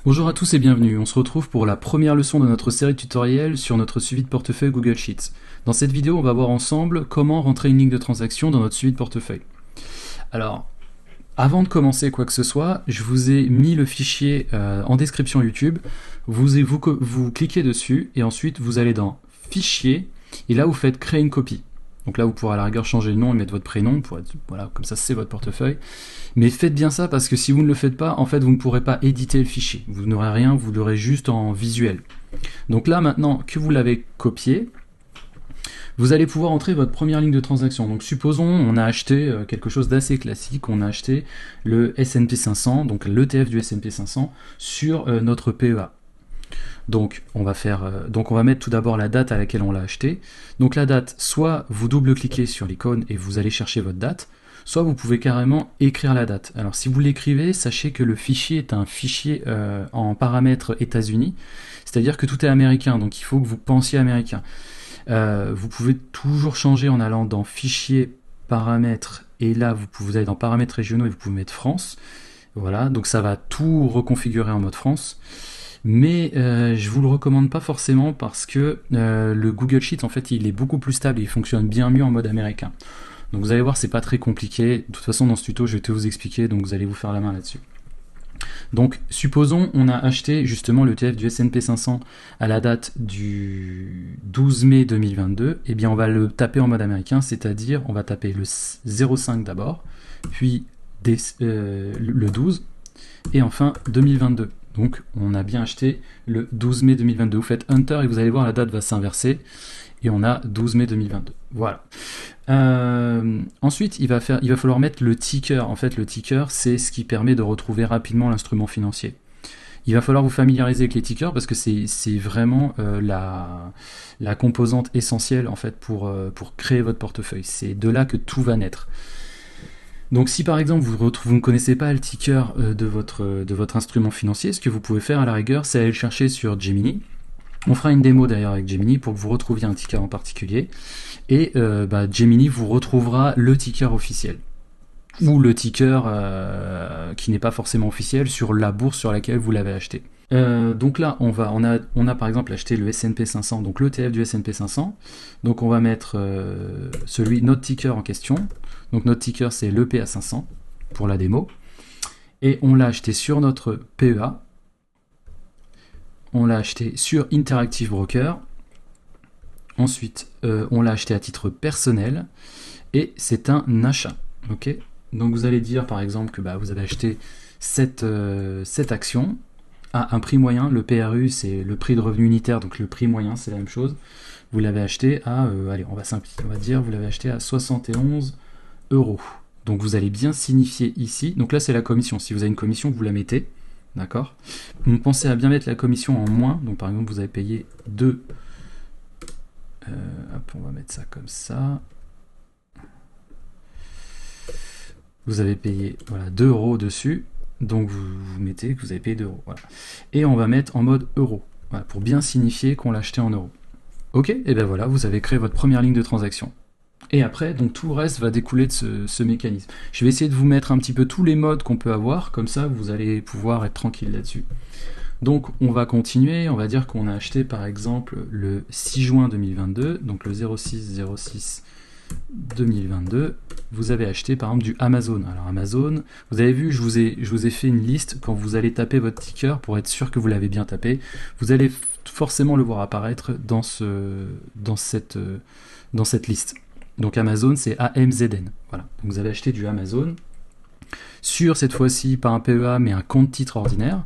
Bonjour à tous et bienvenue, on se retrouve pour la première leçon de notre série de tutoriels sur notre suivi de portefeuille Google Sheets. Dans cette vidéo, on va voir ensemble comment rentrer une ligne de transaction dans notre suivi de portefeuille. Alors, avant de commencer quoi que ce soit, je vous ai mis le fichier en description YouTube, vous cliquez dessus et ensuite vous allez dans Fichier et là vous faites Créer une copie. Donc là vous pourrez à la rigueur changer le nom et mettre votre prénom, pour être, voilà, comme ça c'est votre portefeuille. Mais faites bien ça parce que si vous ne le faites pas, en fait vous ne pourrez pas éditer le fichier. Vous n'aurez rien, vous l'aurez juste en visuel. Donc là maintenant que vous l'avez copié, vous allez pouvoir entrer votre première ligne de transaction. Donc supposons on a acheté quelque chose d'assez classique, on a acheté le S&P 500, donc l'ETF du S&P 500 sur notre PEA. Donc on va mettre tout d'abord la date à laquelle on l'a acheté. Donc la date, soit vous double-cliquez sur l'icône et vous allez chercher votre date, soit vous pouvez carrément écrire la date. Alors si vous l'écrivez, sachez que le fichier est un fichier en paramètres États-Unis, c'est-à-dire que tout est américain, donc il faut que vous pensiez américain. Vous pouvez toujours changer en allant dans Fichier, Paramètres, et là vous allez dans Paramètres régionaux et vous pouvez mettre France. Voilà, donc ça va tout reconfigurer en mode France. Mais je vous le recommande pas forcément parce que le Google Sheet en fait il est beaucoup plus stable et il fonctionne bien mieux en mode américain. Donc vous allez voir, c'est pas très compliqué. De toute façon dans ce tuto je vais tout vous expliquer, donc vous allez vous faire la main là-dessus. Donc supposons on a acheté justement l'ETF du S&P 500 à la date du 12 mai 2022, et bien on va le taper en mode américain, c'est-à-dire on va taper le 05 d'abord, puis le 12 et enfin 2022. Donc on a bien acheté le 12 mai 2022. Vous faites Enter et vous allez voir la date va s'inverser et on a 12 mai 2022. Voilà. Ensuite il va falloir mettre le ticker. En fait le ticker c'est ce qui permet de retrouver rapidement l'instrument financier. Il va falloir vous familiariser avec les tickers parce que c'est vraiment la composante essentielle en fait pour créer votre portefeuille. C'est de là que tout va naître. Donc si par exemple vous ne connaissez pas le ticker de votre instrument financier, ce que vous pouvez faire à la rigueur, c'est aller le chercher sur Gemini. On fera une démo d'ailleurs avec Gemini pour que vous retrouviez un ticker en particulier. Et Gemini vous retrouvera le ticker officiel. Ou le ticker qui n'est pas forcément officiel sur la bourse sur laquelle vous l'avez acheté. Donc là, on a par exemple acheté le S&P 500, donc l'ETF du S&P 500. Donc on va mettre notre ticker en question. Donc notre ticker c'est l'EPA 500 pour la démo. Et on l'a acheté sur notre PEA. On l'a acheté sur Interactive Broker. Ensuite, on l'a acheté à titre personnel. Et c'est un achat. Ok. Donc vous allez dire par exemple que vous avez acheté cette action à un prix moyen. Le PRU c'est le prix de revenu unitaire, donc le prix moyen c'est la même chose. Vous l'avez acheté à, allez on va simplifier, on va dire vous l'avez acheté à 71 euros. Donc vous allez bien signifier ici. Donc là c'est la commission. Si vous avez une commission, vous la mettez. D'accord. Pensez à bien mettre la commission en moins. Donc par exemple vous avez payé 2. Hop, on va mettre ça comme ça. Vous avez payé 2 euros dessus. Donc vous mettez que vous avez payé 2 euros. Voilà. Et on va mettre en mode euro. Voilà, pour bien signifier qu'on l'a acheté en euros. Ok, et bien voilà, vous avez créé votre première ligne de transaction. Et après, donc tout le reste va découler de ce mécanisme. Je vais essayer de vous mettre un petit peu tous les modes qu'on peut avoir, comme ça vous allez pouvoir être tranquille là-dessus. Donc on va continuer, on va dire qu'on a acheté par exemple le 6 juin 2022, donc le 06 2022, vous avez acheté par exemple du Amazon. Alors Amazon, vous avez vu, je vous ai fait une liste. Quand vous allez taper votre ticker, pour être sûr que vous l'avez bien tapé, vous allez forcément le voir apparaître dans cette liste. Donc Amazon, c'est AMZN. Voilà. Donc vous avez acheté du Amazon sur, cette fois-ci, pas un PEA, mais un compte titre ordinaire.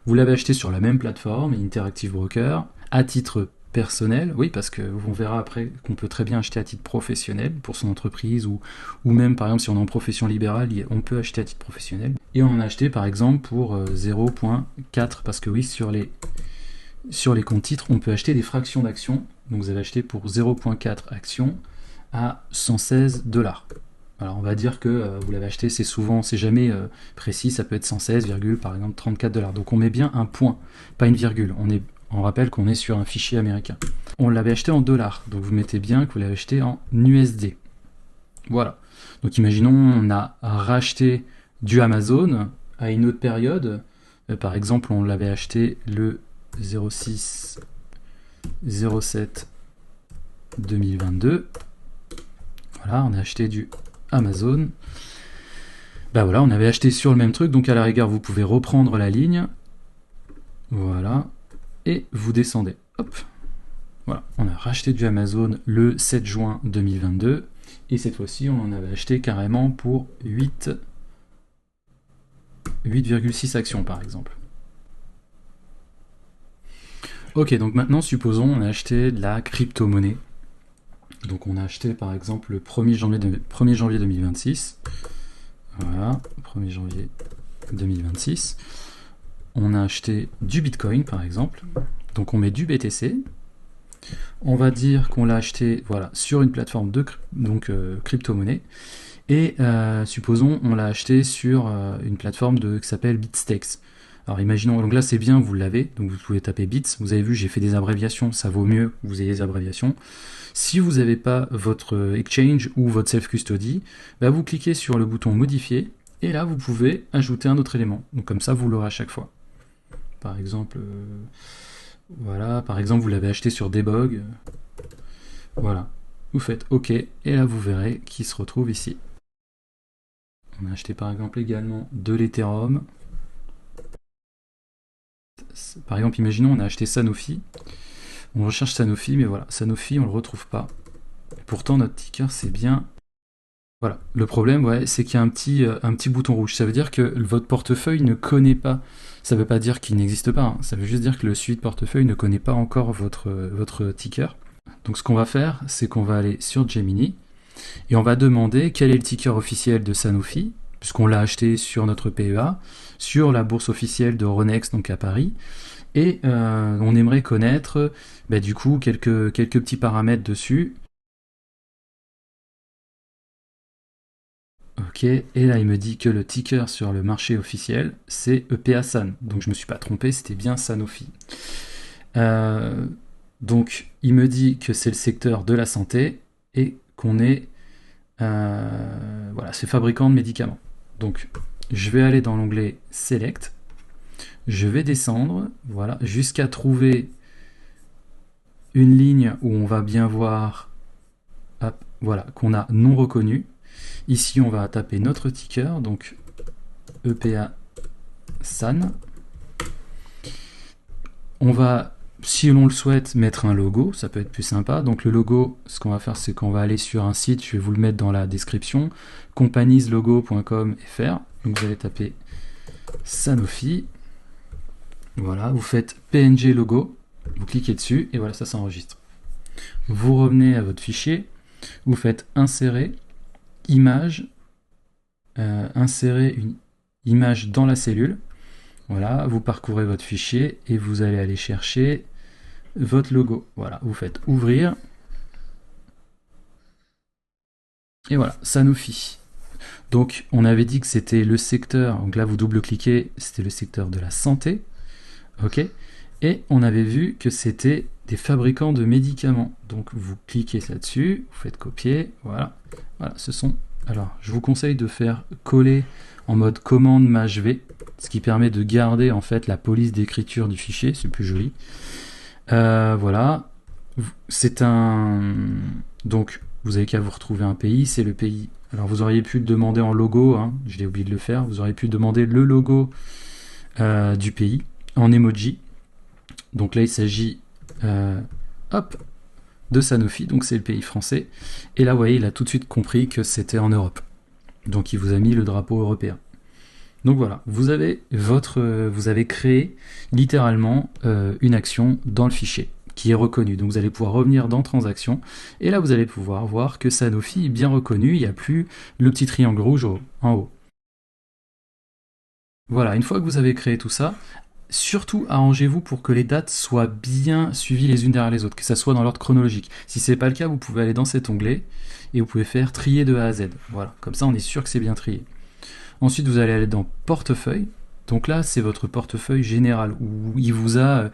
Vous l'avez acheté sur la même plateforme, Interactive Broker, à titre personnel, oui, parce que on verra après qu'on peut très bien acheter à titre professionnel pour son entreprise, ou même par exemple si on est en profession libérale, on peut acheter à titre professionnel. Et on en a acheté par exemple pour 0.4, parce que oui, sur les comptes titres, on peut acheter des fractions d'actions. Donc vous avez acheté pour 0.4 actions à 116 $. Alors on va dire que vous l'avez acheté, c'est jamais précis, ça peut être 116, par exemple 34 $. Donc on met bien un point, pas une virgule. On rappelle qu'on est sur un fichier américain. On l'avait acheté en dollars, donc vous mettez bien que vous l'avez acheté en USD. Voilà. Donc imaginons on a racheté du Amazon à une autre période, Par exemple, on l'avait acheté le 06 07 2022. Voilà, on a acheté du Amazon. Bah voilà, on avait acheté sur le même truc, donc à la rigueur, vous pouvez reprendre la ligne. Voilà, et vous descendez. Hop. Voilà, on a racheté du Amazon le 7 juin 2022, et cette fois-ci, on en avait acheté carrément pour 8,6 actions, par exemple. Ok, donc maintenant, supposons on a acheté de la crypto-monnaie. Donc on a acheté, par exemple, le 1er janvier 2026. Voilà, 1er janvier 2026. On a acheté du Bitcoin, par exemple. Donc on met du BTC. On va dire qu'on l'a acheté voilà, sur une plateforme de crypto-monnaie. Et supposons on l'a acheté sur une plateforme qui s'appelle BitStakes. Alors imaginons, donc là c'est bien, vous l'avez, donc vous pouvez taper Bits. Vous avez vu, j'ai fait des abréviations, ça vaut mieux que vous ayez des abréviations. Si vous n'avez pas votre exchange ou votre self-custody, bah vous cliquez sur le bouton modifier, et là vous pouvez ajouter un autre élément. Donc comme ça vous l'aurez à chaque fois. Par exemple, voilà, par exemple vous l'avez acheté sur Debug. Voilà, vous faites OK, et là vous verrez qu'il se retrouve ici. On a acheté par exemple également de l'Ethereum. Par exemple, imaginons on a acheté Sanofi. On recherche Sanofi, mais voilà, Sanofi on le retrouve pas. Pourtant notre ticker c'est bien. Voilà, le problème ouais, c'est qu'il y a un petit bouton rouge. Ça veut dire que votre portefeuille ne connaît pas. Ça veut pas dire qu'il n'existe pas, hein. Ça veut juste dire que le suivi de portefeuille ne connaît pas encore votre ticker. Donc ce qu'on va faire, c'est qu'on va aller sur Gemini et on va demander quel est le ticker officiel de Sanofi, puisqu'on l'a acheté sur notre PEA, sur la bourse officielle de Euronext, donc à Paris, et on aimerait connaître du coup quelques petits paramètres dessus. Ok, et là il me dit que le ticker sur le marché officiel c'est EPA-SAN, donc je me suis pas trompé, c'était bien Sanofi. Donc il me dit que c'est le secteur de la santé et qu'on est voilà, c'est fabricant de médicaments. Donc je vais aller dans l'onglet Select, je vais descendre, voilà, jusqu'à trouver une ligne où on va bien voir, hop, voilà, qu'on a non reconnu. Ici on va taper notre ticker, donc EPA SAN. On va, si l'on le souhaite, mettre un logo, ça peut être plus sympa. Donc le logo, ce qu'on va faire, c'est qu'on va aller sur un site, je vais vous le mettre dans la description, companieslogo.com.fr. Donc vous allez taper Sanofi. Voilà, vous faites PNG logo, vous cliquez dessus et voilà, ça s'enregistre. Vous revenez à votre fichier, vous faites insérer image, insérer une image dans la cellule. Voilà, vous parcourez votre fichier et vous allez aller chercher votre logo. Voilà, vous faites ouvrir. Et voilà, Sanofi. Donc, on avait dit que c'était le secteur, donc là vous double-cliquez, c'était le secteur de la santé. Ok. Et on avait vu que c'était des fabricants de médicaments. Donc, vous cliquez là-dessus, vous faites copier. Voilà. Voilà, ce sont. Alors, je vous conseille de faire coller en mode commande maj V, ce qui permet de garder en fait la police d'écriture du fichier, c'est plus joli. Voilà, c'est un... Donc, vous avez qu'à vous retrouver un pays, c'est le pays. Alors, vous auriez pu le demander en logo, hein, je l'ai oublié de le faire, vous auriez pu demander le logo du pays en emoji. Donc là, il s'agit de Sanofi, donc c'est le pays français. Et là, vous voyez, il a tout de suite compris que c'était en Europe. Donc il vous a mis le drapeau européen. Donc voilà, vous avez créé littéralement une action dans le fichier qui est reconnue. Donc vous allez pouvoir revenir dans Transactions et là vous allez pouvoir voir que Sanofi est bien reconnu, il n'y a plus le petit triangle rouge en haut. Voilà, une fois que vous avez créé tout ça, surtout arrangez-vous pour que les dates soient bien suivies les unes derrière les autres, que ça soit dans l'ordre chronologique. Si ce n'est pas le cas, vous pouvez aller dans cet onglet et vous pouvez faire trier de A à Z. Voilà, comme ça on est sûr que c'est bien trié. Ensuite, vous allez aller dans portefeuille. Donc là, c'est votre portefeuille général où il vous a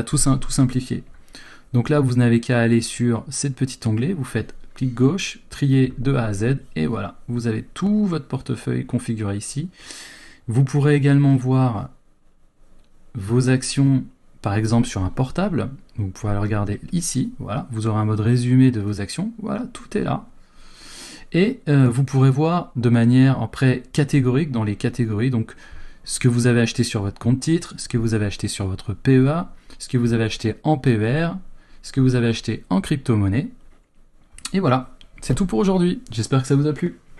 tout simplifié. Donc là, vous n'avez qu'à aller sur cette petite onglet, vous faites clic gauche, trier de A à Z, et voilà, vous avez tout votre portefeuille configuré ici. Vous pourrez également voir vos actions, par exemple sur un portable, vous pouvez le regarder ici, voilà, vous aurez un mode résumé de vos actions, voilà, tout est là. Et vous pourrez voir de manière après catégorique, dans les catégories, donc ce que vous avez acheté sur votre compte titre, ce que vous avez acheté sur votre PEA, ce que vous avez acheté en PER, ce que vous avez acheté en crypto-monnaie. Et voilà, c'est tout pour aujourd'hui. J'espère que ça vous a plu.